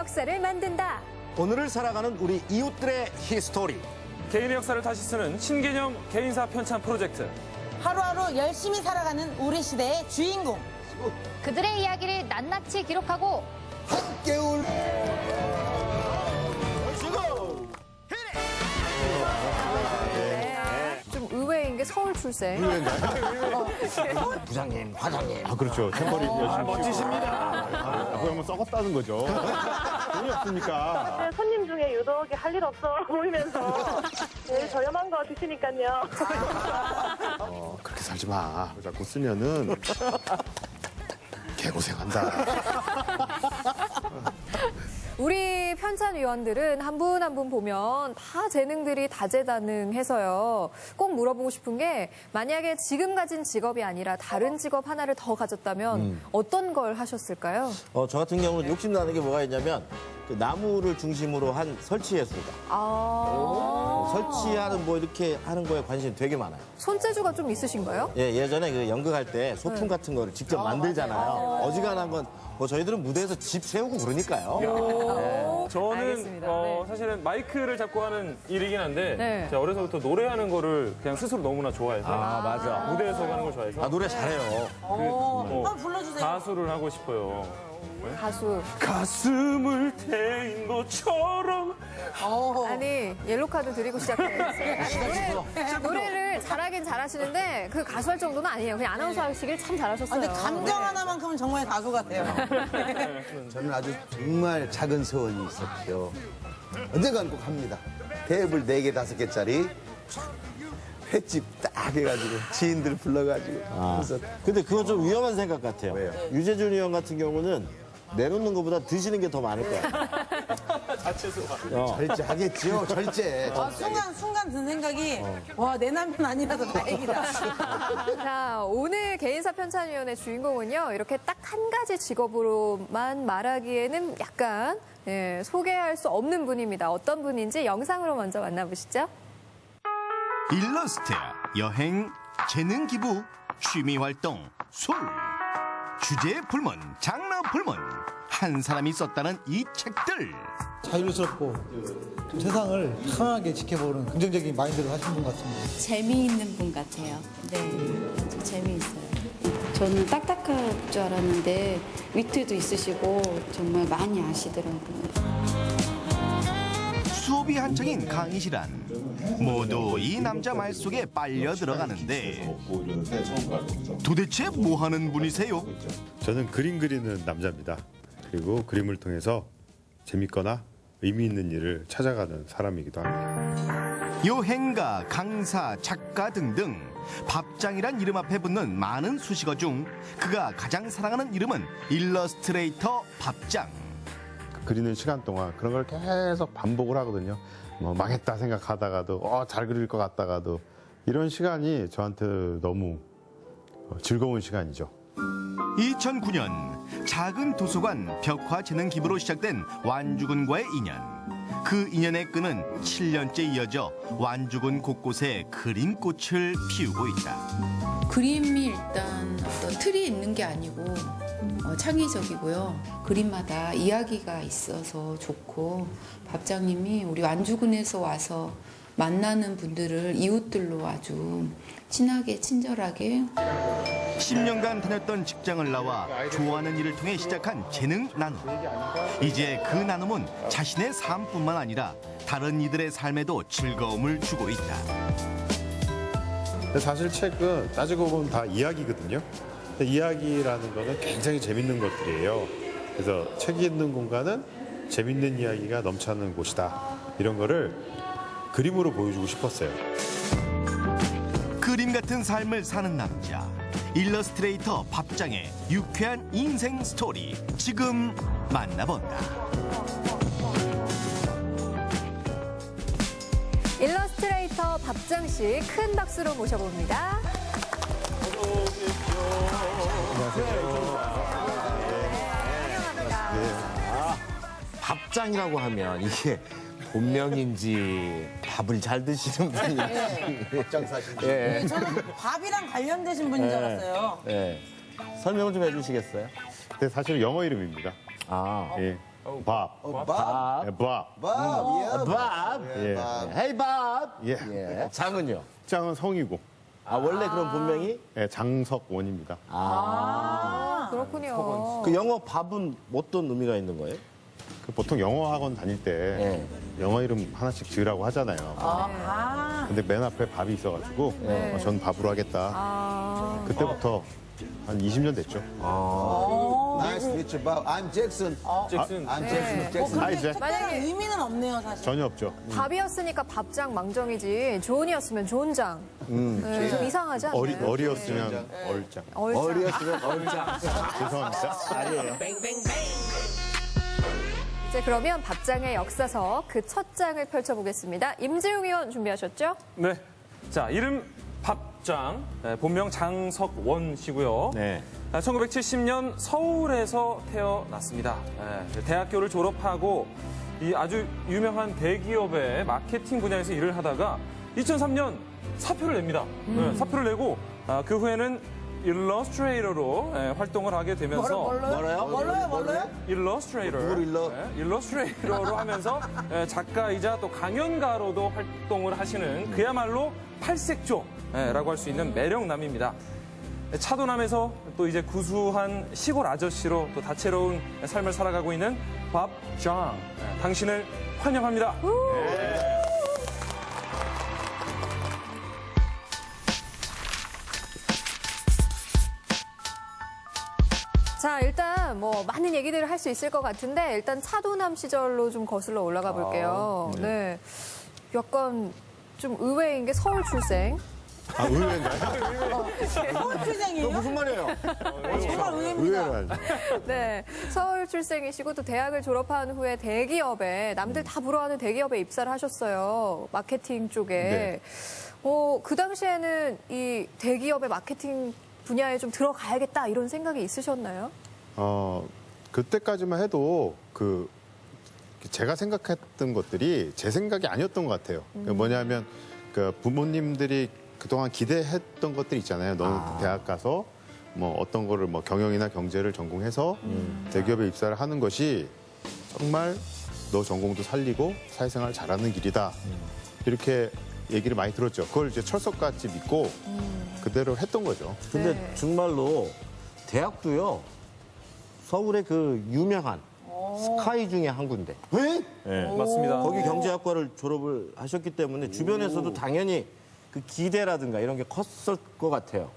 역사를 만든다. 오늘을 살아가는 우리 이웃들의 히스토리. 개인의 역사를 다시 쓰는 신개념 개인사 편찬 프로젝트. 하루하루 열심히 살아가는 우리 시대의 주인공. 그들의 이야기를 낱낱이 기록하고 깨울. 좀 의외인 게 서울 출생. 부장님, 과장님. 아, 그렇죠. 탬버린 열심히. 멋지십니다. 그러면 썩었다는 거죠. 돈이 없으니까. 손님 중에 유독 할 일 없어 보이면서 제일 저렴한 거 드시니까요. 그렇게 살지 마. 자꾸 쓰면은 개고생한다. 우리 편찬위원들은 한 분 한 분 보면 다 재능들이 다재다능해서요. 꼭 물어보고 싶은 게 만약에 지금 가진 직업이 아니라 다른 직업 하나를 더 가졌다면 어떤 걸 하셨을까요? 저 같은 경우는 욕심나는 게 뭐가 있냐면 그 나무를 중심으로 한 설치 예술가. 설치하는 뭐 이렇게 하는 거에 관심이 되게 많아요. 손재주가 좀 있으신가요? 예, 예전에 그 연극할 때 소품 같은 거를 직접 만들잖아요. 어지간한 건 뭐 저희들은 무대에서 집 세우고 그러니까요. 저는 알겠습니다. 네. 사실은 마이크를 잡고 하는 일이긴 한데 네. 제가 어려서부터 노래하는 거를 그냥 스스로 너무나 좋아해서 맞아. 무대에서 하는 걸 좋아해서 아, 노래 잘해요. 한번 불러주세요. 가수를 하고 싶어요. 가수. 가슴을 태인 것처럼 아니 옐로카드 드리고 시작했어요. 아니, 노래를 잘하긴 잘하시는데 그 가수 할 정도는 아니에요. 그냥 아나운서 하시길 참 잘하셨어요. 근데 감정 하나만큼은 정말 가수 같아요. 저는 아주 정말 작은 소원이 있었죠. 언젠간 꼭 합니다. 테이블 4개, 5개짜리 횟집 딱 해가지고 지인들 불러가지고. 그래서 근데 그건 좀 위험한 생각 같아요. 왜요? 유재준 의원 같은 경우는 내놓는 것보다 드시는 게 더 많을 거예요. 절제하겠지요, 절제. 순간 든 생각이 와, 내 남편 아니라서 다행이다. 자, 오늘 개인사 편찬위원회 주인공은요. 이렇게 딱 한 가지 직업으로만 말하기에는 약간 소개할 수 없는 분입니다. 어떤 분인지 영상으로 먼저 만나보시죠. 일러스트, 여행, 재능 기부, 취미 활동, 술, 주제 불문, 장르 불문, 한 사람이 썼다는 이 책들. 자유스럽고 좀 세상을 편하게 지켜보는 긍정적인 마인드를 하신 분 같습니다. 재미있는 분 같아요. 네, 아주 재미있어요. 저는 딱딱할 줄 알았는데 위트도 있으시고 정말 많이 아시더라고요. 수업이 한창인 강의시간, 모두 이 남자 말 속에 빨려 들어가는데 도대체 뭐 하는 분이세요? 저는 그림 그리는 남자입니다. 그리고 그림을 통해서 재밌거나 의미 있는 일을 찾아가는 사람이기도 합니다. 여행가, 강사, 작가 등등 밥장이란 이름 앞에 붙는 많은 수식어 중 그가 가장 사랑하는 이름은 일러스트레이터 밥장. 그리는 시간 동안 그런 걸 계속 반복을 하거든요. 뭐 망했다 생각하다가도 잘 그릴 것 같다가도 이런 시간이 저한테 너무 즐거운 시간이죠. 2009년 작은 도서관 벽화 재능 기부로 시작된 완주군과의 인연. 그 인연의 끈은 7년째 이어져 완주군 곳곳에 그림꽃을 피우고 있다. 그림이 일단 어떤 틀이 있는 게 아니고 창의적이고요. 그림마다 이야기가 있어서 좋고 밥장님이 우리 완주군에서 와서 만나는 분들을 이웃들로 아주 친하게 친절하게 10년간 다녔던 직장을 나와 좋아하는 일을 통해 시작한 재능 나눔. 이제 그 나눔은 자신의 삶뿐만 아니라 다른 이들의 삶에도 즐거움을 주고 있다. 근데 사실 책은 따지고 보면 다 이야기거든요. 근데 이야기라는 거는 굉장히 재밌는 것들이에요. 그래서 책이 있는 공간은 재밌는 이야기가 넘쳐나는 곳이다. 이런 거를 그림으로 보여주고 싶었어요. 그림 같은 삶을 사는 남자. 일러스트레이터 밥장의 유쾌한 인생 스토리. 지금 만나본다. 일러스트레이터 밥장 씨 큰 박수로 모셔봅니다. 밥장이라고 하면 이게 본명인지 밥을 잘 드시는 분인지. 밥장사신지. 예. 저는 밥이랑 관련되신 분인 줄 알았어요. 예. 설명을 좀 해주시겠어요? 근데 사실 영어 이름입니다. 아, 예. 밥. 밥. 예, 밥. 밥. 예. 헤이 밥. 예. 예. 장은요? 장은 성이고, 아, 원래 그런 본명이? 예, 장석원입니다. 그렇군요. 그 영어 밥은 어떤 의미가 있는 거예요? 그 보통 영어 학원 다닐 때 영어 이름 하나씩 지으라고 하잖아요. 근데 맨 앞에 밥이 있어가지고 전 밥으로 하겠다. 그때부터 한 20년 됐죠. Nice to meet you, Bob. I'm Jackson. 잭슨. I'm Jackson. Jackson. 아, 이제 특별한 의미는 없네요, 사실. 전혀 없죠. 밥이었으니까 밥장 망정이지 조은이었으면 조은장. 네, 좀 이상하지 않나요? 어리였으면 얼짱. 얼짱. 어리였으면 얼짱. 죄송합니다. 아니에요. 이제 그러면 밥장의 역사서 그 첫 장을 펼쳐보겠습니다. 임재용 의원 준비하셨죠? 네. 자, 이름 밥장, 본명 장석원 씨고요. 네. 1970년 서울에서 태어났습니다. 대학교를 졸업하고 이 아주 유명한 대기업의 마케팅 분야에서 일을 하다가 2003년 사표를 냅니다. 사표를 내고 그 후에는 일러스트레이터로 활동을 하게 되면서 뭐래요? 일러스트레이터로 하면서 작가이자 또 강연가로도 활동을 하시는 그야말로 팔색조라고 할 수 있는 매력남입니다. 차도남에서 또 이제 구수한 시골 아저씨로 또 다채로운 삶을 살아가고 있는 밥장, 당신을 환영합니다. 자, 일단 뭐 많은 얘기들을 할 수 있을 것 같은데 일단 차도남 시절로 좀 거슬러 올라가 볼게요. 네. 약간 좀 의외인 게 서울 출생. 아, 의외인가요? 서울 출생이에요? 무슨 말이에요? 정말 의외입니다. 의외로 알죠. 네. 서울 출생이시고 또 대학을 졸업한 후에 대기업에 남들 다 부러워하는 대기업에 입사를 하셨어요. 마케팅 쪽에. 네. 그 당시에는 이 대기업의 마케팅 분야에 좀 들어가야겠다 이런 생각이 있으셨나요? 그때까지만 해도 제가 생각했던 것들이 제 생각이 아니었던 것 같아요. 뭐냐면 그 부모님들이 그동안 기대했던 것들 있잖아요. 너는 대학 가서 뭐 어떤 거를 뭐 경영이나 경제를 전공해서 대기업에 입사를 하는 것이 정말 너 전공도 살리고 사회생활 잘하는 길이다. 이렇게 얘기를 많이 들었죠. 그걸 이제 철석같이 믿고 그대로 했던 거죠. 근데 네. 정말로 대학도요, 서울의 그 유명한 스카이 중에 한 군데. 왜? 네. 맞습니다. 거기 경제학과를 졸업을 하셨기 때문에 주변에서도 당연히 그 기대라든가 이런 게 컸을 것 같아요.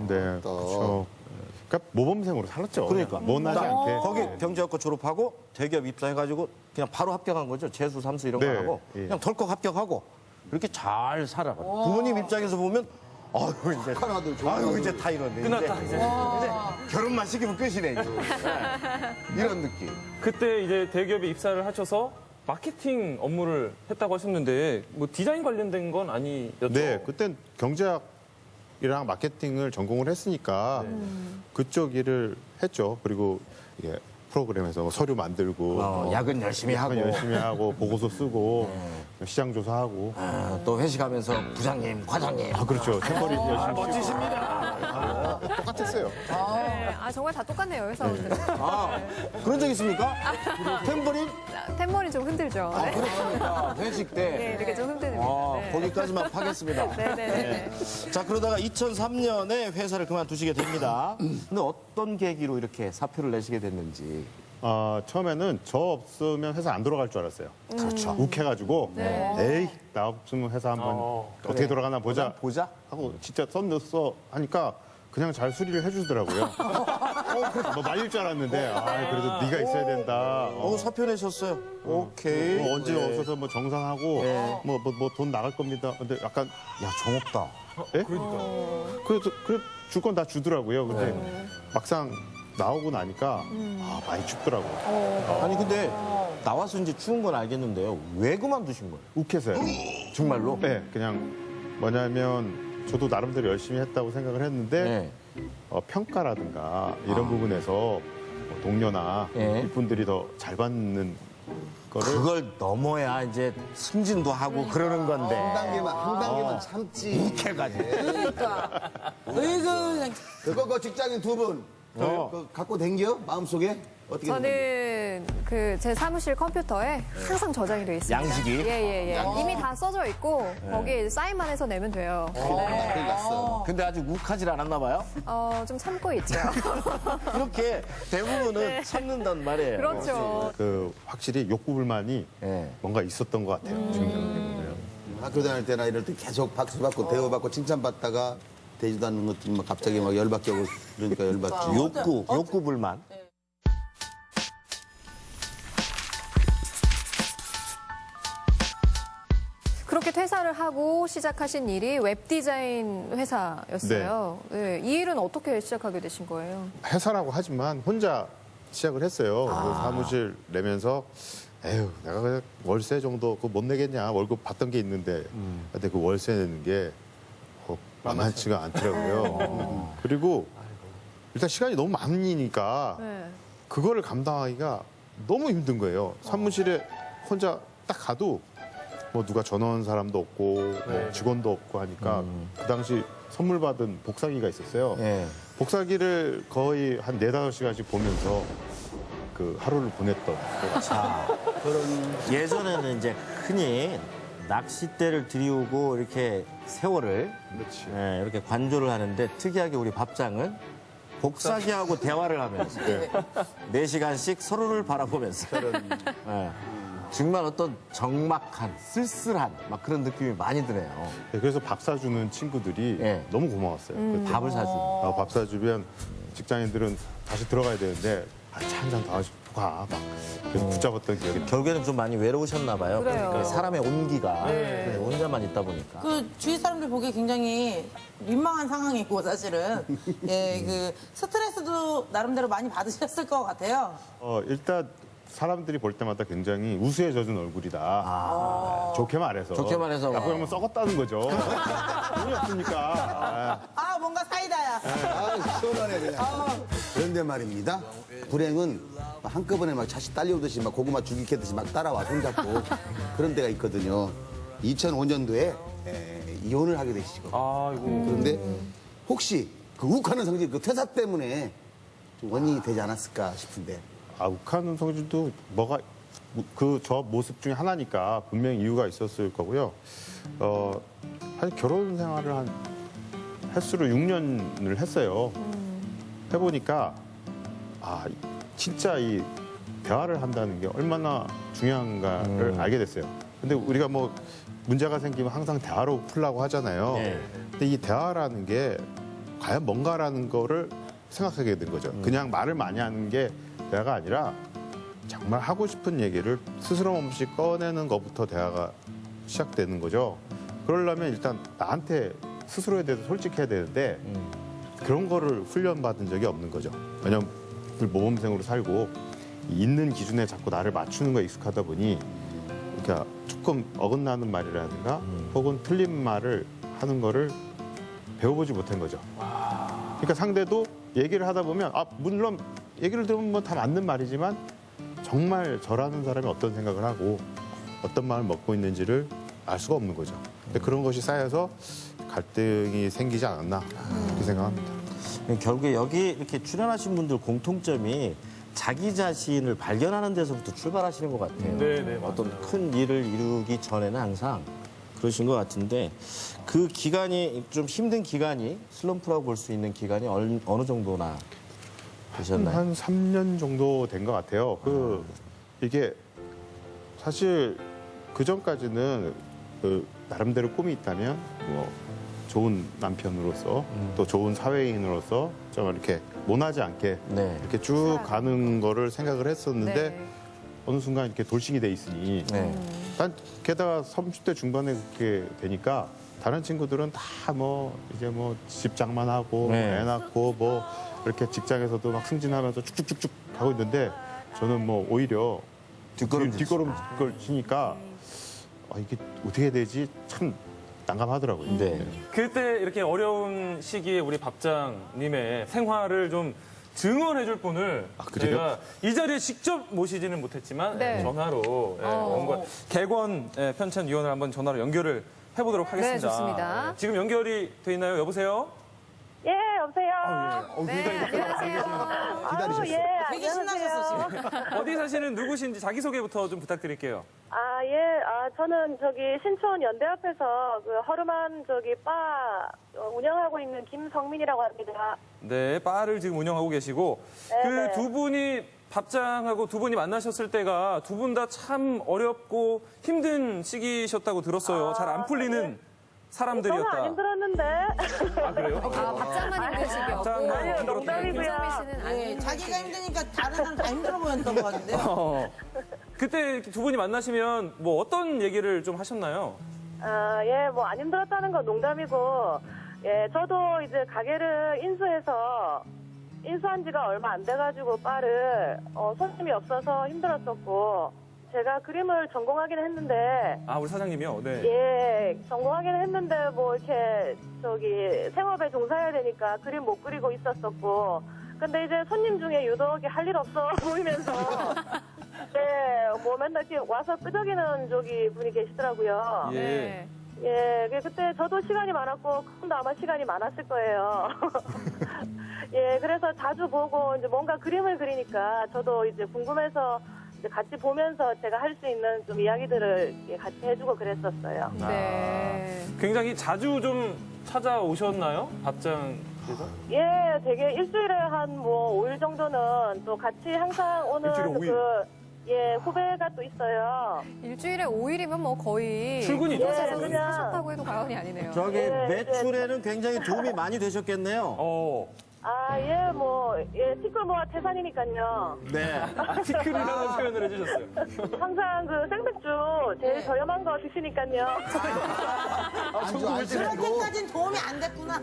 네, 그렇죠. 그러니까 모범생으로 살았죠. 그러니까. 못나지 않게. 거기 경제학과 졸업하고 대기업 입사해가지고 그냥 바로 합격한 거죠. 재수, 삼수 이런 거 네, 하고 예. 그냥 덜컥 합격하고 그렇게 잘 살아가요. 부모님 입장에서 보면 아유 이제 하나도 좋아. 아유 이제 다 이런데 끝났다, 이제 결혼만 시키면 끝이네 이제. 이런 느낌. 그때 이제 대기업에 입사를 하셔서 마케팅 업무를 했다고 하셨는데 뭐 디자인 관련된 건 아니었죠? 네, 그땐 경제학이랑 마케팅을 전공을 했으니까 그쪽 일을 했죠. 그리고 이게 프로그램에서 서류 만들고 야근 열심히 하고 열심히 하고 보고서 쓰고 시장 조사하고 또 회식하면서 부장님, 과장님. 그렇죠. 템버리 열심히 멋지십니다. 똑같았어요. 네. 정말 다 똑같네요, 회사원들은. 그런 적 있습니까? 템버린? 템머리 좀 흔들죠. 네. 그렇습니까? 회식 때. 네, 이렇게 좀 흔들립니다. 네. 거기까지만 파겠습니다. 네네네. 자, 그러다가 2003년에 회사를 그만두시게 됩니다. 근데 어떤 계기로 이렇게 사표를 내시게 됐는지. 처음에는 저 없으면 회사 안 돌아갈 줄 알았어요. 그렇죠. 욱해가지고 에이 나 없으면 회사 한번 어떻게 돌아가나 보자 하고 진짜 선 넣었어 하니까 그냥 잘 수리를 해주더라고요. 뭐 말릴 줄 알았는데 그래도 네가 있어야 된다. 사표 내셨어요. 오케이. 뭐 언제 없어서 뭐 정산하고 뭐 돈 나갈 겁니다. 근데 약간 야, 정없다. 예? 그래서 줄 건 다 주더라고요. 근데 막상 나오고 나니까 많이 춥더라고요. 아니, 근데 나와서 이제 추운 건 알겠는데요. 왜 그만두신 거예요? 욱해서요. 정말로? 네, 그냥 뭐냐면 저도 나름대로 열심히 했다고 생각을 했는데 평가라든가 이런 부분에서 뭐 동료나 일분들이 더 잘 받는 거를 그걸 넘어야 이제 승진도 하고 그러는 건데. 한 단계만 참지. 욱해가지고. 그러니까. 으이그 그거 직장인 두 분 그 갖고 댕겨? 마음속에? 어떻게 저는 그 제 사무실 컴퓨터에 항상 저장이 돼 있습니다. 양식이? 예. 이미 다 써져 있고 거기에 이제 사인만 해서 내면 돼요. 큰일 났어. 근데 아직 욱하질 않았나 봐요? 좀 참고 있죠. 그렇게 대부분은 참는단 말이에요. 그렇죠. 그 확실히 욕구 불만이 예. 뭔가 있었던 것 같아요. 지금 생각해보면. 학교 다닐 때나 이럴 때 계속 박수 받고 대우받고 칭찬받다가 되지도 않는 것들이 막 갑자기 막 열받게 오고 그러니까 열받지. 욕구 불만. 그렇게 퇴사를 하고 시작하신 일이 웹디자인 회사였어요. 네. 이 일은 어떻게 시작하게 되신 거예요? 회사라고 하지만 혼자 시작을 했어요. 그 사무실 내면서 에휴 내가 그냥 월세 정도 못 내겠냐 월급 받던 게 있는데 근데 그 월세 내는 게 만만치가 않더라고요. 그리고 일단 시간이 너무 많으니까 네. 그거를 감당하기가 너무 힘든 거예요. 사무실에 혼자 딱 가도 뭐 누가 전화 온 사람도 없고 뭐 직원도 없고 하니까 그 당시 선물 받은 복사기가 있었어요. 예. 복사기를 거의 한 4-5시간씩 보면서 그 하루를 보냈던 예전에는 이제 흔히 낚싯대를 들이우고 이렇게 세월을 그렇지. 예, 이렇게 관조를 하는데 특이하게 우리 밥장은 복사기하고 대화를 하면서 4시간씩 서로를 바라보면서 예, 정말 어떤 적막한 쓸쓸한 막 그런 느낌이 많이 드네요. 그래서 밥 사주는 친구들이 예. 너무 고마웠어요. 밥을 사주는. 밥 사주면 직장인들은 다시 들어가야 되는데 차 한 잔 더 하시고 가. 막 그래서 붙잡았던 기억이 나요. 결국에는 좀 많이 외로우셨나 봐요. 그래요. 그 사람의 온기가 혼자만 있다 보니까. 그 주위 사람들 보기에 굉장히 민망한 상황이고 사실은 예, 그 스트레스도 나름대로 많이 받으셨을 것 같아요. 일단 사람들이 볼 때마다 굉장히 우수에 젖은 얼굴이다. 좋게 말해서. 좋게 말해서 나쁘게 하면 썩었다는 거죠. 돈이 없으니까. 아 뭔가 사이다야. 아, 시원하네 그냥. 그런데 말입니다. 불행은 한꺼번에 막 자식 딸려오듯이 막 고구마 줄기 캐듯이 막 따라와 손잡고 그런 데가 있거든요. 2005년도에 이혼을 하게 되시고. 그런데 혹시 그 욱하는 성질 그 퇴사 때문에 좀 원인이 되지 않았을까 싶은데. 욱하는 성질도 뭐가 저 모습 중에 하나니까 분명히 이유가 있었을 거고요. 사실 결혼 생활을 한 횟수로 6년을 했어요. 해보니까 진짜 이 대화를 한다는 게 얼마나 중요한가를 알게 됐어요. 근데 우리가 뭐 문제가 생기면 항상 대화로 풀라고 하잖아요. 네. 근데 이 대화라는 게 과연 뭔가라는 거를 생각하게 된 거죠. 그냥 말을 많이 하는 게 대화가 아니라 정말 하고 싶은 얘기를 스스럼 없이 꺼내는 것부터 대화가 시작되는 거죠. 그러려면 일단 나한테 스스로에 대해서 솔직해야 되는데 그런 거를 훈련받은 적이 없는 거죠. 왜냐면 늘 모범생으로 살고 있는 기준에 자꾸 나를 맞추는 거에 익숙하다 보니 그러니까 조금 어긋나는 말이라든가 혹은 틀린 말을 하는 거를 배워보지 못한 거죠. 그러니까 상대도 얘기를 하다 보면 물론 얘기를 들으면 뭐 다 맞는 말이지만 정말 저라는 사람이 어떤 생각을 하고 어떤 마음을 먹고 있는지를 알 수가 없는 거죠. 근데 그런 것이 쌓여서 갈등이 생기지 않았나 그렇게 생각합니다. 결국에 여기 이렇게 출연하신 분들 공통점이 자기 자신을 발견하는 데서부터 출발하시는 것 같아요. 네, 어떤 큰 일을 이루기 전에는 항상 그러신 것 같은데 그 기간이 좀 힘든 기간이 슬럼프라고 볼 수 있는 기간이 어느 정도나 되셨나요? 한 3년 정도 된 것 같아요. 이게 사실 그 전까지는 나름대로 꿈이 있다면 뭐 좋은 남편으로서 또 좋은 사회인으로서 좀 이렇게 모나지 않게 네. 이렇게 쭉 가는 거를 생각을 했었는데 네. 어느 순간 이렇게 돌싱이 돼 있으니 난 게다가 30대 중반에 그렇게 되니까 다른 친구들은 다 뭐 이제 뭐 집장만 하고 네. 애 낳고 뭐 이렇게 직장에서도 막 승진하면서 쭉쭉쭉쭉 가고 있는데 저는 뭐 오히려 뒷걸음 치니까 이게 어떻게 해야 되지 참 난감하더라고요. 네. 그때 이렇게 어려운 시기에 우리 밥장님의 생활을 좀 증언해줄 분을 그래요? 저희가 이 자리에 직접 모시지는 못했지만 네. 전화로 객원 편찬위원을 한번 전화로 연결을 해보도록 하겠습니다. 좋습니다. 지금 연결이 돼 있나요? 여보세요? 예, 여보세요. 네, 안녕하세요. 기다리셨어요. 예, 되게 신나셨어, 지금. 어디 사시는 누구신지 자기소개부터 좀 부탁드릴게요. 예. 저는 저기 신촌 연대 앞에서 그 허름한 저기 바 운영하고 있는 김성민이라고 합니다. 네, 바를 지금 운영하고 계시고 그 네. 두 분이 밥장하고 두 분이 만나셨을 때가 두 분 다 참 어렵고 힘든 시기셨다고 들었어요. 잘 안 풀리는 저는 사람들이었다. 안 힘들었는데. 아, 그래요? 밥장만 힘드시겠고 밥장만 아니요, 농담이고요. 김성민 씨는 안 네, 힘드시고. 자기가 힘드니까 다른 사람 다 힘들어 보였던 것 같은데요. 그때 두 분이 만나시면 뭐 어떤 얘기를 좀 하셨나요? 예, 뭐 안 힘들었다는 건 농담이고, 예, 저도 이제 가게를 인수한 지가 얼마 안 돼가지고 바를 손님이 없어서 힘들었었고, 제가 그림을 전공하긴 했는데, 아, 우리 사장님이요? 네. 예, 전공하기는 했는데 뭐 이렇게 저기 생업에 종사해야 되니까 그림 못 그리고 있었었고, 근데 이제 손님 중에 유독 할 일 없어 보이면서, 네, 뭐 맨날 이렇게 와서 끄적이는 저기 분이 계시더라고요. 예. 네. 예, 그때 저도 시간이 많았고 그분도 아마 시간이 많았을 거예요. 예, 그래서 자주 보고 이제 뭔가 그림을 그리니까 저도 이제 궁금해서 이제 같이 보면서 제가 할 수 있는 좀 이야기들을 같이 해주고 그랬었어요. 네. 굉장히 자주 좀 찾아오셨나요? 밥장께서? 예, 되게 일주일에 한 뭐 5일 정도는 또 같이 항상 오는 일주일에 5일? 후배가 또 있어요. 일주일에 5일이면 뭐 거의 출근이죠. 이곳에서 예, 그냥- 하셨다고 해도 과언이 아니네요. 저기 예, 매출에는 굉장히 도움이 많이 되셨겠네요. 예, 뭐, 티끌 모아 태산이니까요. 네. 티끌이라는 표현을 해주셨어요. 항상 그 생맥주 제일 저렴한 거 드시니까요. 안주 안 드시고. 그렇게까지는 도움이 안 됐구나.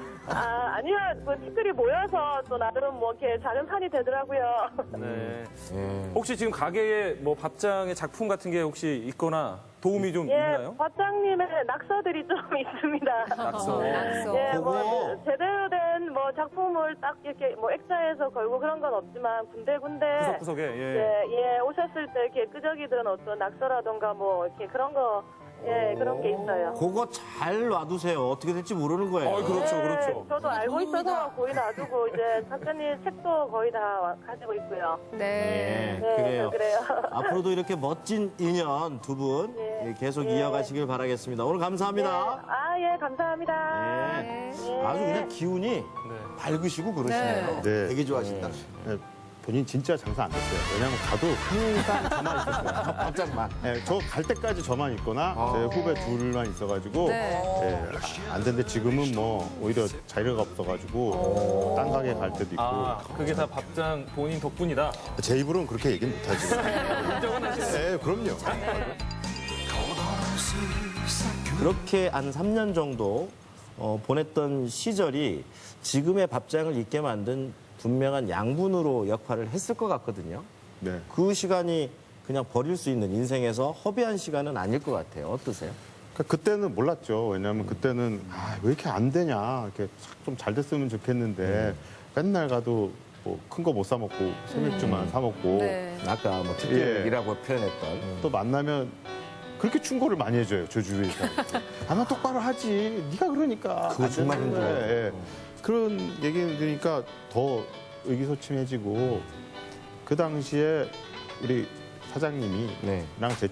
아니요, 그 티끌이 모여서 또 나름 뭐 이렇게 작은 산이 되더라고요. 네. 예. 혹시 지금 가게에 뭐 밥장의 작품 같은 게 혹시 있거나 도움이 좀 예, 있나요? 밥장님의 낙서들이 좀 있습니다. 낙서. 낙서. 예, 뭐 그거. 제대로 된 뭐 작품을 딱 이렇게 뭐 액자에서 걸고 그런 건 없지만 군데군데 구석구석에, 예. 오셨을 때 이렇게 끄적이던 어떤 낙서라던가 뭐 이렇게 그런 거 그런 게 있어요. 그거 잘 놔두세요. 어떻게 될지 모르는 거예요. 그렇죠, 네, 그렇죠. 저도 알고 있어서 좋습니다. 거의 놔두고 이제 작가님 책도 거의 다 가지고 있고요. 네. 예, 그래요. 그래요. 앞으로도 이렇게 멋진 인연 두 분 예. 계속 예. 이어가시길 바라겠습니다. 오늘 감사합니다. 감사합니다. 예. 아주 그냥 기운이 밝으시고 그러시네요. 네. 되게 좋아하신다. 네, 본인 진짜 장사 안 됐어요. 왜냐면 가도 항상 저만 있었어요. 깜짝만. 네, 저 갈 때까지 저만 있거나 제 후배 둘만 있어가지고 네. 안 되는데 지금은 뭐 오히려 자리가 없어가지고 딴 가게 갈 때도 있고 그게 다 밥장 본인 덕분이다. 제 입으로는 그렇게 얘기는 못하지. 인정은 하시네요. 네, 그럼요. 그렇게 한 3년 정도 보냈던 시절이 지금의 밥장을 있게 만든 분명한 양분으로 역할을 했을 것 같거든요. 네. 그 시간이 그냥 버릴 수 있는 인생에서 허비한 시간은 아닐 것 같아요. 어떠세요? 그러니까 그때는 몰랐죠. 왜냐하면 그때는 왜 이렇게 안 되냐. 이렇게 좀 잘 됐으면 좋겠는데 맨날 가도 뭐 큰 거 못 사 먹고 생맥주만 사 먹고 네. 아까 뭐 특별이라고 표현했던. 또 만나면 그렇게 충고를 많이 해줘요. 저 주위에서. 아마 똑바로 하지. 네가 그러니까. 그거 안 정말 되는 거야. 힘들어요. 예. 그런 얘기를 들으니까 더 의기소침해지고 그 당시에 우리 사장님이 네. 랑 제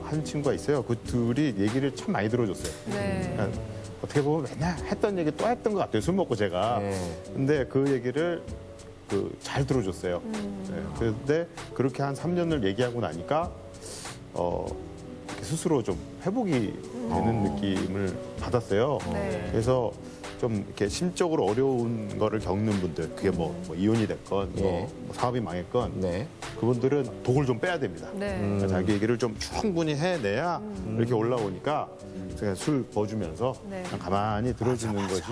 한 친구가 있어요. 그 둘이 얘기를 참 많이 들어줬어요. 네. 그러니까 어떻게 보면 맨날 했던 얘기 또 했던 것 같아요. 술 먹고 제가. 네. 근데 그 얘기를 잘 들어줬어요. 네. 그런데 그렇게 한 3년을 얘기하고 나니까 스스로 좀 회복이 되는 느낌을 받았어요. 네. 그래서 좀 이렇게 심적으로 어려운 거를 겪는 분들, 그게 뭐 이혼이 됐건, 뭐 사업이 망했건, 네. 그분들은 독을 좀 빼야 됩니다. 네. 그러니까 자기 얘기를 좀 충분히 해내야 이렇게 올라오니까 제가 술 버주면서 네. 그냥 가만히 들어주는 것이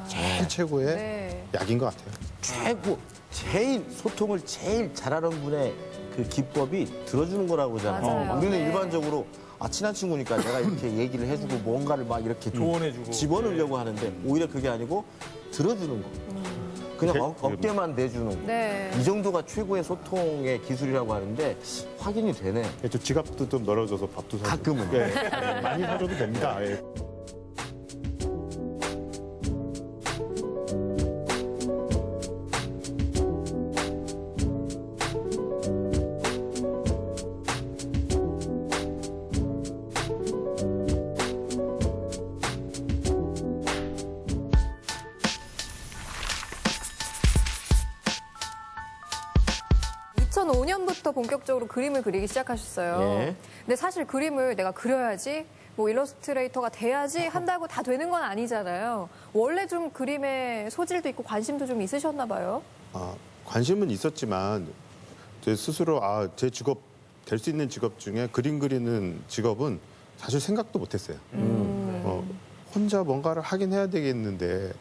제일 최고의 네. 약인 것 같아요. 최고 제일 소통을 제일 잘하는 분의 그 기법이 들어주는 거라고 그러잖아요. 맞아요. 우리는 네. 일반적으로 친한 친구니까 내가 이렇게 얘기를 해주고 뭔가를 막 이렇게 조언해주고. 집어넣으려고 하는데 오히려 그게 아니고 들어주는 거. 그냥 어깨만 내주는 거. 네. 이 정도가 최고의 소통의 기술이라고 하는데 확인이 되네. 저 지갑도 좀 넓어져서 밥도 사고. 가끔은. 네. 많이 사줘도 됩니다. 예. 2005년부터 본격적으로 그림을 그리기 시작하셨어요. 예. 근데 사실 그림을 내가 그려야지, 뭐 일러스트레이터가 돼야지 한다고 다 되는 건 아니잖아요. 원래 좀 그림에 소질도 있고 관심도 좀 있으셨나 봐요. 관심은 있었지만 제 스스로 제 직업 될 수 있는 직업 중에 그림 그리는 직업은 사실 생각도 못했어요. 혼자 뭔가를 하긴 해야 되겠는데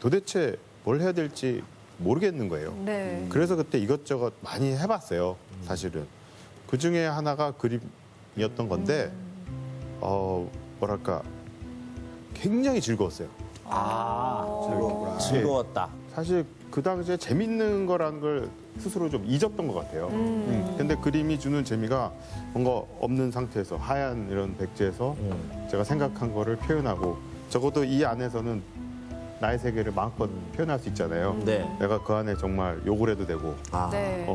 도대체 뭘 해야 될지 모르겠는 거예요. 네. 그래서 그때 이것저것 많이 해봤어요. 사실은 그 중에 하나가 그림이었던 건데 뭐랄까 굉장히 즐거웠어요. 즐거웠다. 사실 그 당시에 재밌는 거라는 걸 스스로 좀 잊었던 것 같아요. 근데 그림이 주는 재미가 뭔가 없는 상태에서 하얀 이런 백지에서 제가 생각한 거를 표현하고 적어도 이 안에서는 나의 세계를 마음껏 표현할 수 있잖아요. 네. 내가 그 안에 정말 욕을 해도 되고 네.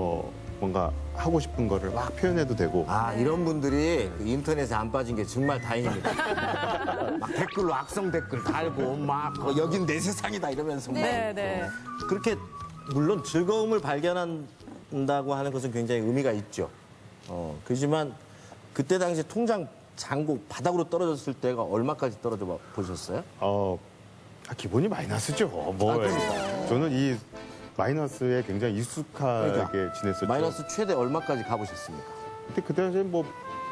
뭔가 하고 싶은 거를 막 표현해도 되고 이런 분들이 그 인터넷에 안 빠진 게 정말 다행입니다. 막 댓글로 악성 댓글 달고 막 여긴 내 세상이다 이러면서 네, 네. 그렇게 물론 즐거움을 발견한다고 하는 것은 굉장히 의미가 있죠. 그렇지만 그때 당시 통장 잔고 바닥으로 떨어졌을 때가 얼마까지 떨어져 보셨어요? 기본이 마이너스죠. 저는 이 마이너스에 굉장히 익숙하게 지냈었죠. 마이너스 최대 얼마까지 가보셨습니까? 근데 그 당시에 뭐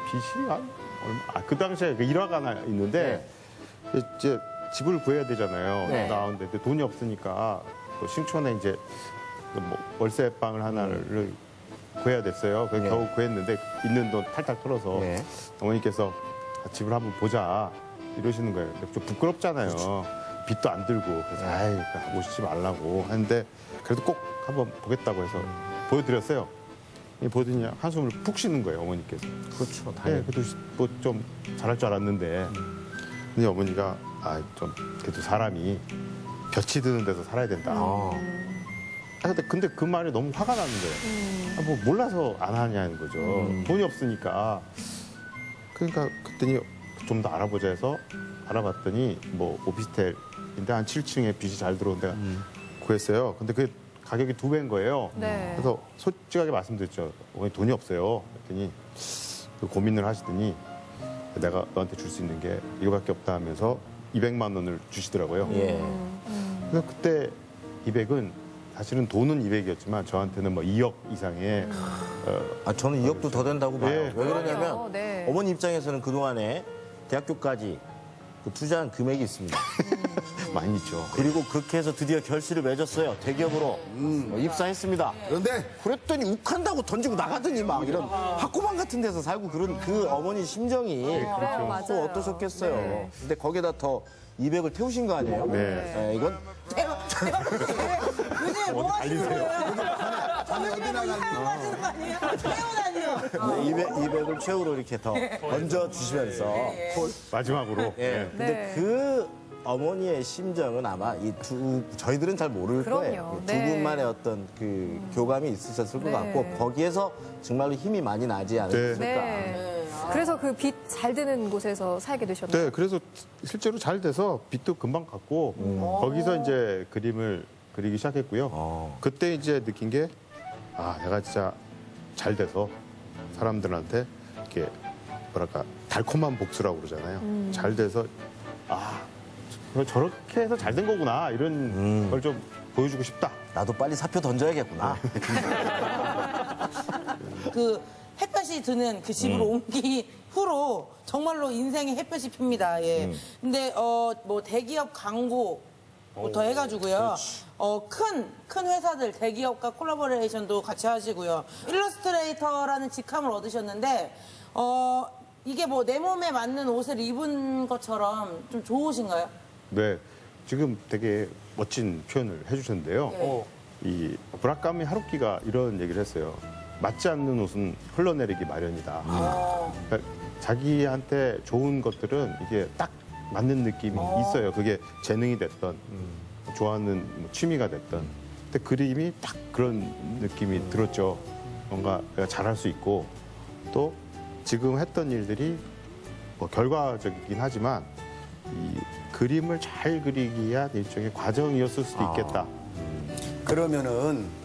빚이 한 얼마? 그 당시에 그 일화가 하나 있는데 이제 집을 구해야 되잖아요. 네. 나오는데 근데 돈이 없으니까 또 신촌에 이제 뭐 월세방을 하나를 구해야 됐어요. 그래서 겨우 구했는데 있는 돈 탈탈 털어서 네. 어머니께서 집을 한번 보자 이러시는 거예요. 근데 좀 부끄럽잖아요. 빚도 안 들고 그래서 오시지 말라고 하는데 그래도 꼭 한번 보겠다고 해서 보여드렸어요. 보더니 한숨을 푹 쉬는 거예요, 어머니께서. 그렇죠. 네, 그래도 뭐 좀 잘할 줄 알았는데 근데 어머니가 좀 그래도 사람이 볕이 드는 데서 살아야 된다. 근데 그 말이 너무 화가 나는 거예요. 뭐 몰라서 안 하냐는 거죠. 돈이 없으니까. 그러니까 그랬더니 좀 더 알아보자 해서 알아봤더니 뭐 오피스텔인데 한 7층에 빛이 잘 들어온 데가 구했어요. 근데 그 가격이 2배인 거예요. 네. 그래서 솔직하게 말씀드렸죠. 어머니 돈이 없어요. 그랬더니 고민을 하시더니 내가 너한테 줄 수 있는 게 이거밖에 없다 하면서 200만 원을 주시더라고요. 예. 그래서 그때 200은 사실은 돈은 200이었지만 저한테는 뭐 2억 이상의 저는 2억도 더 된다고 봐요. 네. 왜 그러냐면 그럼요. 네. 어머니 입장에서는 그동안에 대학교까지 그 투자한 금액이 있습니다. 많이 있죠. 그리고 그렇게 해서 드디어 결실을 맺었어요. 대기업으로 입사했습니다. 그런데 그랬더니 욱한다고 던지고 나가더니 막 이런 학고방 같은 데서 살고 그런 그 어머니 심정이 그래요, 맞아요. 또 어떠셨겠어요. 근데 거기다 더 200을 태우신 거 아니에요? 네. 이건 요즘에 뭐 하시는 거예요? 어디 나가니? 하시는 거 아니에요? 태우다니요. 200을 최후로 이렇게 더 얹어주시면서 마지막으로. 예. 근데 네. 그 어머니의 심정은 아마 저희들은 잘 모를 그럼요. 거예요. 두 네. 분만의 어떤 그 교감이 있으셨을 네. 것 같고 거기에서 정말로 힘이 많이 나지 않으셨을까. 네. 그래서 그 빚 잘 드는 곳에서 살게 되셨나요? 네, 그래서 실제로 잘 돼서 빚도 금방 갚고 거기서 이제 그림을 그리기 시작했고요. 그때 이제 느낀 게 내가 진짜 잘 돼서 사람들한테 이렇게 뭐랄까 달콤한 복수라고 그러잖아요. 잘 돼서 저렇게 해서 잘 된 거구나 이런 걸 좀 보여주고 싶다. 나도 빨리 사표 던져야겠구나. 그 햇볕이 드는 그 집으로 옮긴 후로 정말로 인생의 햇볕이 핍니다. 예. 근데 뭐 대기업 광고부터 해가지고요. 큰 회사들 대기업과 콜라보레이션도 같이 하시고요. 일러스트레이터라는 직함을 얻으셨는데 이게 뭐 내 몸에 맞는 옷을 입은 것처럼 좀 좋으신가요? 네, 지금 되게 멋진 표현을 해주셨는데요. 이 브라카미 하루키가 이런 얘기를 했어요. 맞지 않는 옷은 흘러내리기 마련이다. 그러니까 자기한테 좋은 것들은 이게 딱 맞는 느낌이 있어요. 그게 재능이 됐던, 좋아하는 뭐 취미가 됐던. 근데 그림이 딱 그런 느낌이 들었죠. 뭔가 내가 잘할 수 있고 또 지금 했던 일들이 뭐 결과적이긴 하지만 이 그림을 잘 그리기 위한 일종의 과정이었을 수도 있겠다. 그러면은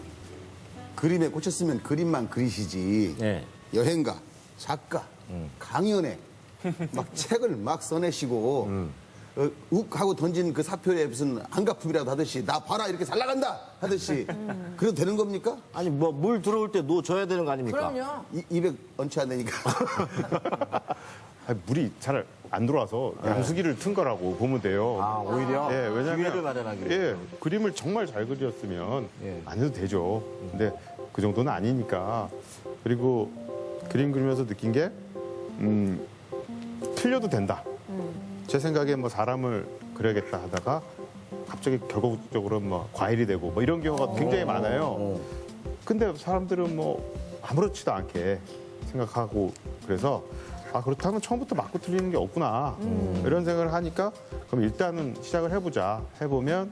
그림에 꽂혔으면 그림만 그리시지. 예. 여행가, 작가, 강연회 막 책을 막 써내시고 욱 하고 던진 그 사표에 무슨 한가품이라도 하듯이 나 봐라 이렇게 잘 나간다 하듯이 그래도 되는 겁니까? 아니 뭐 물 들어올 때 노 줘야 되는 거 아닙니까? 그럼요. 200 얹지 않으니까. 아니, 물이 잘 안 들어와서 양수기를 튼 거라고 보면 돼요. 아 오히려 예, 왜냐면 기회를 마련하기 위해서. 예, 그림을 정말 잘 그렸으면 예. 안 해도 되죠. 근데 그 정도는 아니니까. 그리고 그림 그리면서 느낀 게 틀려도 된다. 제 생각에 뭐 사람을 그려야겠다 하다가 갑자기 결과적으로 뭐 과일이 되고 뭐 이런 경우가 굉장히 많아요. 근데 사람들은 뭐 아무렇지도 않게 생각하고 그래서 아 그렇다면 처음부터 맞고 틀리는 게 없구나 이런 생각을 하니까 그럼 일단은 시작을 해보자. 해보면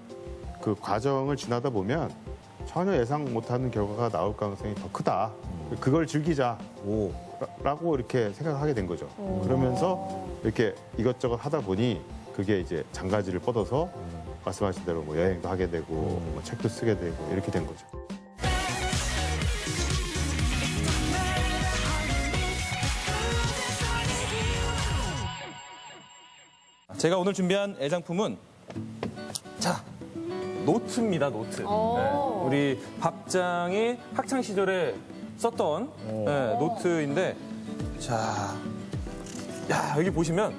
그 과정을 지나다 보면 전혀 예상 못하는 결과가 나올 가능성이 더 크다. 그걸 즐기자. 라고 이렇게 생각하게 된 거죠. 그러면서 이렇게 이것저것 하다 보니 그게 이제 장가지를 뻗어서 말씀하신 대로 뭐 여행도 하게 되고 뭐 책도 쓰게 되고 이렇게 된 거죠. 제가 오늘 준비한 애장품은 자 노트입니다. 노트. 네, 우리 밥장이 학창 시절에 썼던 네, 노트인데 자, 야 여기 보시면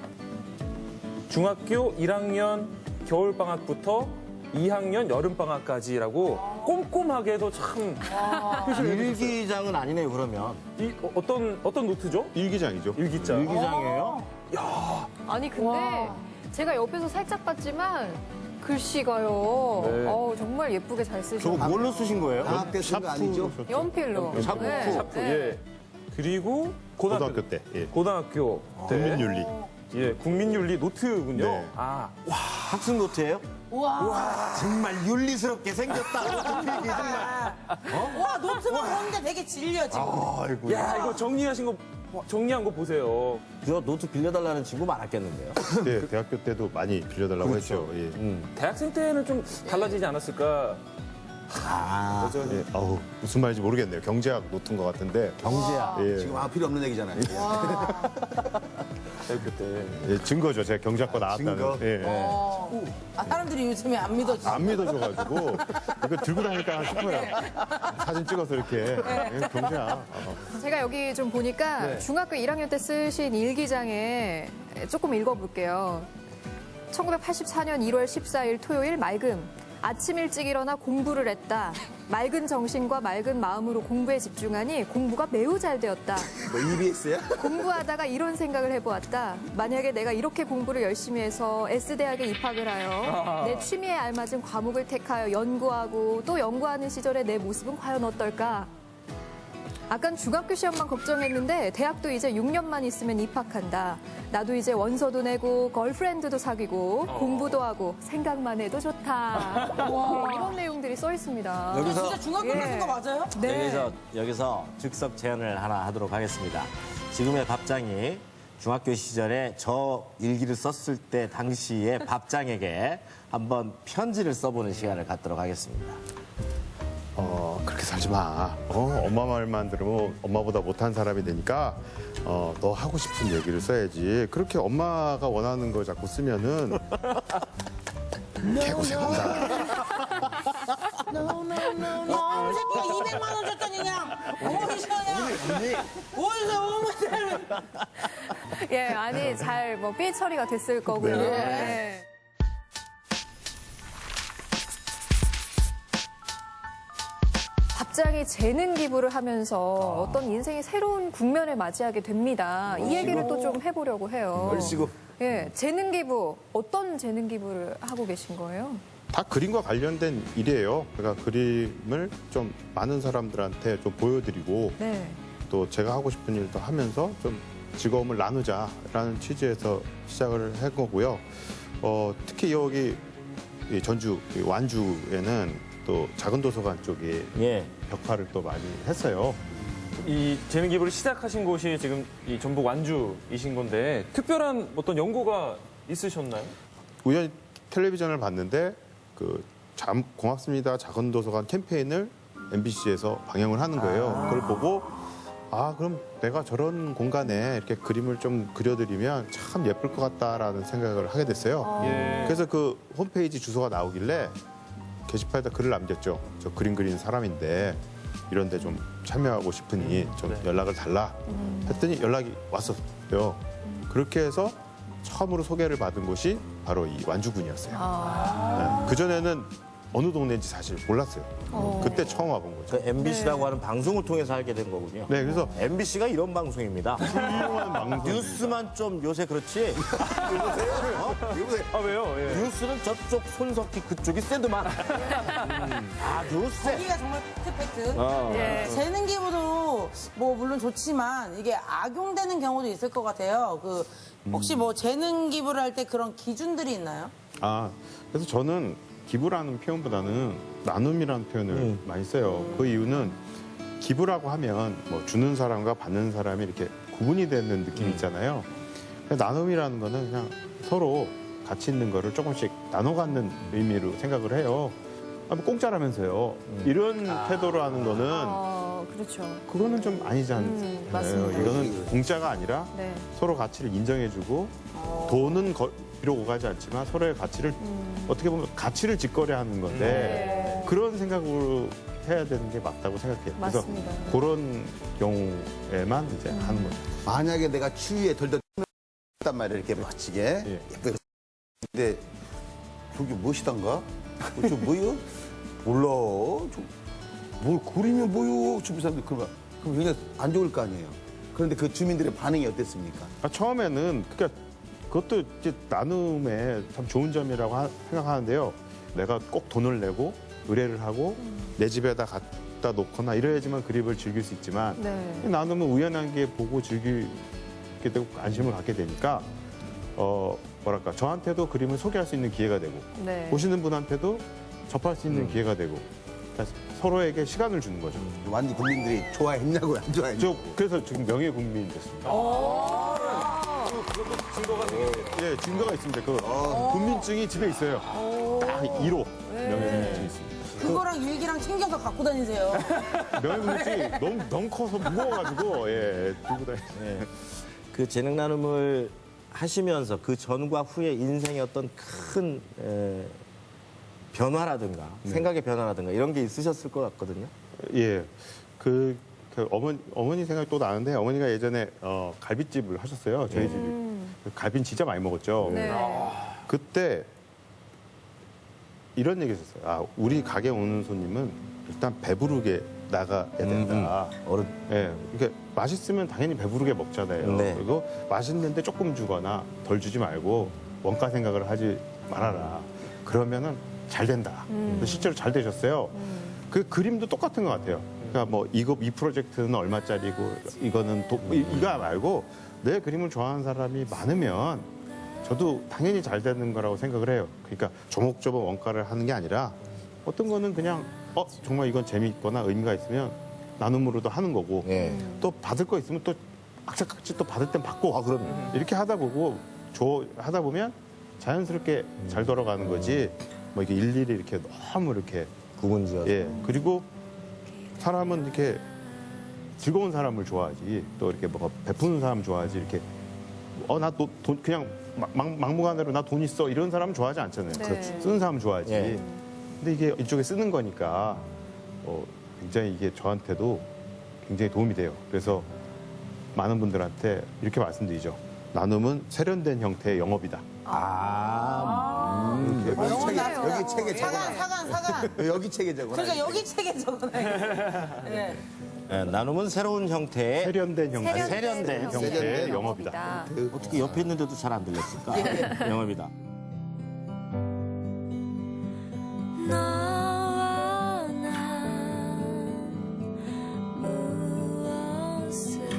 중학교 1학년 겨울 방학부터 2학년 여름 방학까지라고 꼼꼼하게도 참 표시를 해주셨어요. 일기장은 아니네요 그러면. 어떤 노트죠? 일기장이죠. 일기장. 일기장이에요? 아니 근데 제가 옆에서 살짝 봤지만 글씨가요. 네. 정말 예쁘게 잘 저거 쓰셨어요. 뭘로 쓰신 거예요? 방학 때 쓴 거 아니죠? 연필로. 샤프. 네. 샤프. 네. 예. 그리고 고등학교 때. 예. 고등학교 때. 국민윤리. 예, 국민윤리 노트군요. 네. 아, 학습 노트예요? 정말 윤리스럽게 생겼다. 필기 정말. 와, 노트만 보는데 되게 질려, 지금. 아이고. 야, 이거 정리한 거 보세요. 저 노트 빌려달라는 친구 많았겠는데요. 네, 대학교 때도 많이 빌려달라고 했죠. 예. 대학생 때는 좀 달라지지 않았을까? 아, 예. 아우, 무슨 말인지 모르겠네요. 경제학 노트인 것 같은데. 경제야. 예. 지금 필요 없는 얘기잖아요. 대학교 때. 예, 증거죠. 제가 경제학과 나왔다는. 증거? 예. 사람들이 요즘에 안 믿어지죠. 안 믿어줘가지고 이거 들고 다닐까 싶어요. 사진 찍어서 이렇게. 예, 경제학. 제가 여기 좀 보니까 중학교 1학년 때 쓰신 일기장에 조금 읽어볼게요. 1984년 1월 14일 토요일 맑음. 아침 일찍 일어나 공부를 했다. 맑은 정신과 맑은 마음으로 공부에 집중하니 공부가 매우 잘 되었다. 뭐 EBS야? 공부하다가 이런 생각을 해보았다. 만약에 내가 이렇게 공부를 열심히 해서 S대학에 입학을 하여 내 취미에 알맞은 과목을 택하여 연구하고 또 연구하는 시절에 내 모습은 과연 어떨까? 아깐 중학교 시험만 걱정했는데 대학도 이제 6년만 있으면 입학한다. 나도 이제 원서도 내고 걸프렌드도 사귀고 공부도 하고 생각만 해도 좋다. 네, 이런 내용들이 써 있습니다. 근데 여기서 진짜 중학교 때 쓴 거 맞아요? 네. 여기서 즉석 제안을 하나 하도록 하겠습니다. 지금의 밥장이 중학교 시절에 저 일기를 썼을 때 당시에 밥장에게 한번 편지를 써보는 시간을 갖도록 하겠습니다. 그렇게 살지 마. 엄마 말만 들으면 엄마보다 못한 사람이 되니까 너 하고 싶은 얘기를 써야지. 그렇게 엄마가 원하는 걸 자꾸 쓰면은 개고생한다. 새끼가 200만 원 줬더니 그냥 어디서야? 어디서 어머니를. 예, 아니 잘 뭐 삐 처리가 됐을 거고요. 네. 밥장이 재능 기부를 하면서 어떤 인생의 새로운 국면을 맞이하게 됩니다. 이 얘기를 또 좀 해보려고 해요. 얼씨구. 예, 재능 기부 어떤 재능 기부를 하고 계신 거예요? 다 그림과 관련된 일이에요. 그러니까 그림을 좀 많은 사람들한테 좀 보여드리고 네. 또 제가 하고 싶은 일도 하면서 좀 즐거움을 나누자라는 취지에서 시작을 한 거고요. 특히 여기 이 전주 이 완주에는 또 작은 도서관 쪽에 예. 벽화를 또 많이 했어요. 이 재능 기부를 시작하신 곳이 지금 이 전북 완주이신 건데 특별한 어떤 연고가 있으셨나요? 우연히 텔레비전을 봤는데 고맙습니다 작은 도서관 캠페인을 MBC에서 방영을 하는 거예요. 그걸 보고 그럼 내가 저런 공간에 이렇게 그림을 좀 그려드리면 참 예쁠 것 같다라는 생각을 하게 됐어요. 그래서 그 홈페이지 주소가 나오길래 게시판에다 글을 남겼죠. 저 그림 그리는 사람인데 이런 데 좀 참여하고 싶으니 좀 연락을 달라 했더니 연락이 왔었어요. 그렇게 해서 처음으로 소개를 받은 곳이 바로 이 완주군이었어요. 그전에는 어느 동네인지 사실 몰랐어요. 그때 처음 와본 거죠. 그 MBC라고 하는 방송을 통해서 알게 된 거군요. 네, 그래서 MBC가 이런 방송입니다. 훌륭한 방송. 뉴스만 좀 요새 그렇지. 아, 왜요? 예. 뉴스는 저쪽 손석희 그쪽이 세드만. 아주 세. 거기가 정말 팩트. 예. 재능 기부도 뭐 물론 좋지만 이게 악용되는 경우도 있을 것 같아요. 그 혹시 뭐 재능 기부를 할 때 그런 기준들이 있나요? 그래서 저는 기부라는 표현보다는 나눔이라는 표현을 많이 써요. 그 이유는 기부라고 하면 뭐 주는 사람과 받는 사람이 이렇게 구분이 되는 느낌이 있잖아요. 나눔이라는 거는 그냥 서로 가치 있는 거를 조금씩 나눠 갖는 의미로 생각을 해요. 뭐 공짜라면서요. 이런 태도로 하는 거는 그렇죠. 그거는 좀 아니지 않나요? 맞습니다. 이거는 공짜가 아니라 네. 서로 가치를 인정해주고 돈은 비록 오가지 않지만 서로의 가치를 어떻게 보면 가치를 직거래하는 건데 그런 생각으로 해야 되는 게 맞다고 생각해요. 맞습니다. 그래서 그런 경우에만 이제 하는 거죠. 만약에 내가 추위에 덜덜 단 말이야 이렇게 멋지게 예쁘게. 근데 저기 무엇이던가? 저 뭐요? 몰라. 뭘 그리면 뭐요? 주변 사람들 그러면 그럼 굉장히 안 좋을 거 아니에요. 그런데 그 주민들의 반응이 어땠습니까? 처음에는 그것도 이제 나눔의 참 좋은 점이라고 생각하는데요. 내가 꼭 돈을 내고 의뢰를 하고 내 집에다 갖다 놓거나 이래야지만 그림을 즐길 수 있지만 나눔은 우연하게 보고 즐기게 되고 관심을 갖게 되니까 뭐랄까 저한테도 그림을 소개할 수 있는 기회가 되고 보시는 분한테도 접할 수 있는 기회가 되고 그러니까 서로에게 시간을 주는 거죠. 완전 국민들이 좋아했냐고요, 안 좋아했냐고. 그래서 지금 명예 국민이 됐습니다. 증거가 되겠네요. 예, 증거가 있습니다. 그 국민증이 집에 있어요. 딱 1호 명예 국민증이 있습니다. 그거랑 일기랑 챙겨서 갖고 다니세요. 명예 국민증이 너무 커서 무거워가지고 들고 다니세요. 그 재능 나눔을 하시면서 그 전과 후의 인생의 어떤 큰 변화라든가 생각의 변화라든가 이런 게 있으셨을 것 같거든요. 예, 그 어머니 생각이 또 나는데 어머니가 예전에 갈비집을 하셨어요. 저희 집이. 갈비는 진짜 많이 먹었죠. 그때 이런 얘기 했었어요. 우리 가게 오는 손님은 일단 배부르게 나가야 된다. 예, 그러니까 맛있으면 당연히 배부르게 먹잖아요. 그리고 맛있는데 조금 주거나 덜 주지 말고 원가 생각을 하지 말아라. 그러면은 잘 된다. 실제로 잘 되셨어요. 그 그림도 똑같은 것 같아요. 그러니까 뭐 이 프로젝트는 얼마짜리고 이거는 이거 말고 내 그림을 좋아하는 사람이 많으면 저도 당연히 잘 되는 거라고 생각을 해요. 그러니까 조목조목 원가를 하는 게 아니라 어떤 거는 그냥 정말 이건 재미있거나 의미가 있으면 나눔으로도 하는 거고 또 받을 거 있으면 또 악착같이 또 받을 땐 받고 이렇게 하다 보면 자연스럽게 잘 돌아가는 거지 뭐 이게 일일이 이렇게 너무 이렇게 구분지어서. 그리고 사람은 이렇게 즐거운 사람을 좋아하지 또 이렇게 뭐 베푸는 사람 좋아하지 이렇게 나 돈 그냥 막무가내로 나 돈 있어 이런 사람 좋아하지 않잖아요. 쓰는 사람 좋아하지. 근데 이게 이쪽에 쓰는 거니까 굉장히 이게 저한테도 굉장히 도움이 돼요. 그래서 많은 분들한테 이렇게 말씀드리죠. 나눔은 세련된 형태의 영업이다. 여기 책에 사간. 여기 책에 적어놔. 그러니까 여기 책에 적어놔요. 나눔은 새로운 형태의 세련된 형태. 세련된 형태의 영업이다. 어떻게 옆에 있는데도 잘 안 들렸을까? 영업이다. 너와 나 무엇을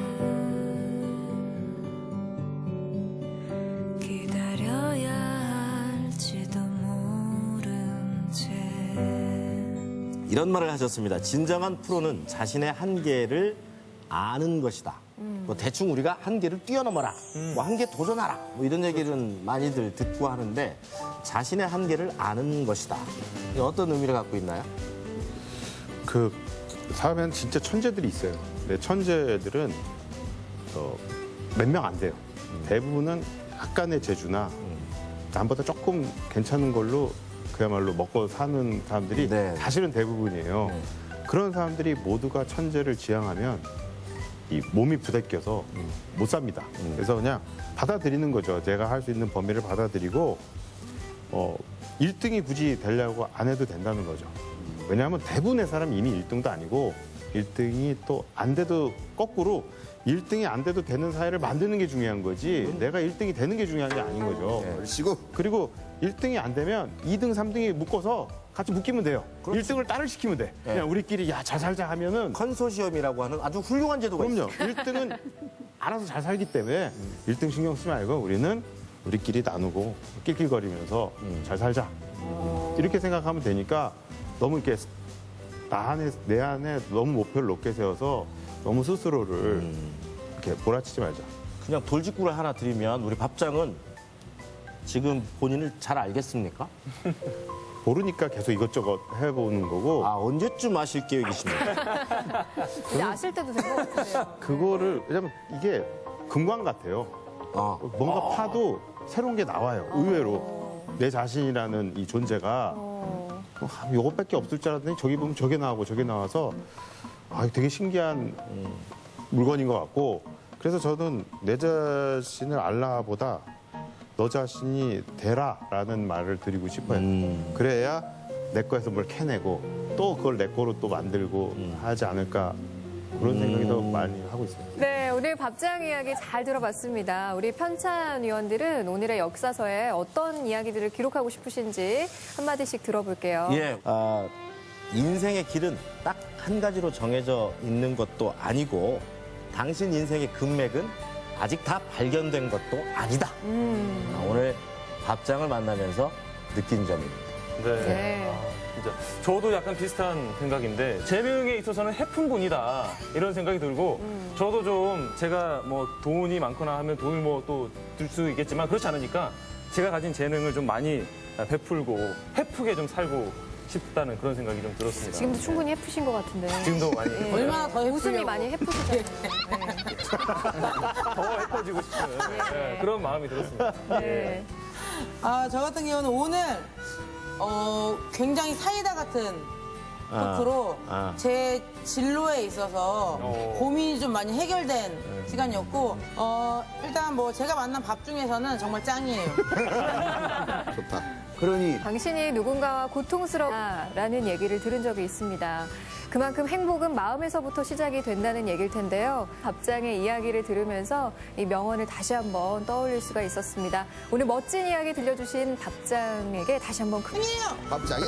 기다려야 할지도 모른 채 이런 말을 하셨습니다. 진정한 프로는 자신의 한계를 아는 것이다. 뭐 대충 우리가 한계를 뛰어넘어라. 뭐 한계 도전하라. 뭐 이런 얘기는 많이들 듣고 하는데 자신의 한계를 아는 것이다. 이게 어떤 의미를 갖고 있나요? 사회엔 진짜 천재들이 있어요. 근데 천재들은 몇 명 안 돼요. 대부분은 약간의 재주나 남보다 조금 괜찮은 걸로 그야말로 먹고 사는 사람들이 네. 사실은 대부분이에요. 그런 사람들이 모두가 천재를 지향하면 이 몸이 부대껴서 못 삽니다. 그래서 그냥 받아들이는 거죠. 제가 할 수 있는 범위를 받아들이고 1등이 굳이 되려고 안 해도 된다는 거죠. 왜냐하면 대부분의 사람이 이미 1등도 아니고 1등이 또 안 돼도 거꾸로 1등이 안 돼도 되는 사회를 만드는 게 중요한 거지 내가 1등이 되는 게 중요한 게 아닌 거죠. 그리고 1등이 안 되면 2등, 3등이 묶어서 같이 묶이면 돼요. 1등을 딸을 시키면 돼. 그냥 우리끼리 야, 잘 살자 하면은 컨소시엄이라고 하는 아주 훌륭한 제도가 있어요. 그럼요. 1등은 알아서 잘 살기 때문에 1등 신경 쓰지 말고 우리는 우리끼리 나누고 낄낄거리면서 잘 살자. 이렇게 생각하면 되니까 너무 이렇게 내 안에 너무 목표를 높게 세워서 너무 스스로를 이렇게 몰아치지 말자. 그냥 돌직구를 하나 드리면 우리 밥장은 지금 본인을 잘 알겠습니까? 모르니까 계속 이것저것 해보는 거고. 아, 언제쯤 아실 계획이십니까? 이제 아실 때도 된 것 같은데요. 그거를 왜냐면 이게 금광 같아요. 뭔가 파도 새로운 게 나와요. 의외로 내 자신이라는 이 존재가 요것밖에 없을 줄 알았더니 저기 보면 저게 나오고 저게 나와서 되게 신기한 물건인 것 같고 그래서 저는 내 자신을 알라보다 너 자신이 되라라는 말을 드리고 싶어요. 그래야 내 거에서 뭘 캐내고 또 그걸 내 거로 또 만들고 하지 않을까 그런 생각이 더 많이 하고 있어요. 네, 오늘 밥장 이야기 잘 들어봤습니다. 우리 편찬 위원들은 오늘의 역사서에 어떤 이야기들을 기록하고 싶으신지 한마디씩 들어볼게요. 예, 인생의 길은 딱 한 가지로 정해져 있는 것도 아니고 당신 인생의 금맥은 아직 다 발견된 것도 아니다. 오늘 밥장을 만나면서 느낀 점입니다. 네. 진짜 저도 약간 비슷한 생각인데 재능에 있어서는 해픈분이다 이런 생각이 들고 저도 좀 제가 뭐 돈이 많거나 하면 돈을 뭐 또 들 수 있겠지만 그렇지 않으니까 제가 가진 재능을 좀 많이 베풀고 해프게 좀 살고 싶다는 그런 생각이 좀 들었습니다. 지금도 충분히 해프신 것 같은데. 지금도 많이 얼마나 더 해프려고. 웃음이 많이 해프시잖아요. 더 해퍼지고 싶은 그런 마음이 들었습니다. 네. 저 같은 경우는 오늘 굉장히 사이다 같은 토크로 제 진로에 있어서 고민이 좀 많이 해결된 시간이었고 일단 뭐 제가 만난 밥 중에서는 정말 짱이에요. 좋다. 그러니 당신이 누군가와 고통스럽다라는 얘기를 들은 적이 있습니다. 그만큼 행복은 마음에서부터 시작이 된다는 얘기일 텐데요. 밥장의 이야기를 들으면서 이 명언을 다시 한번 떠올릴 수가 있었습니다. 오늘 멋진 이야기 들려주신 밥장에게 다시 한번 밥장은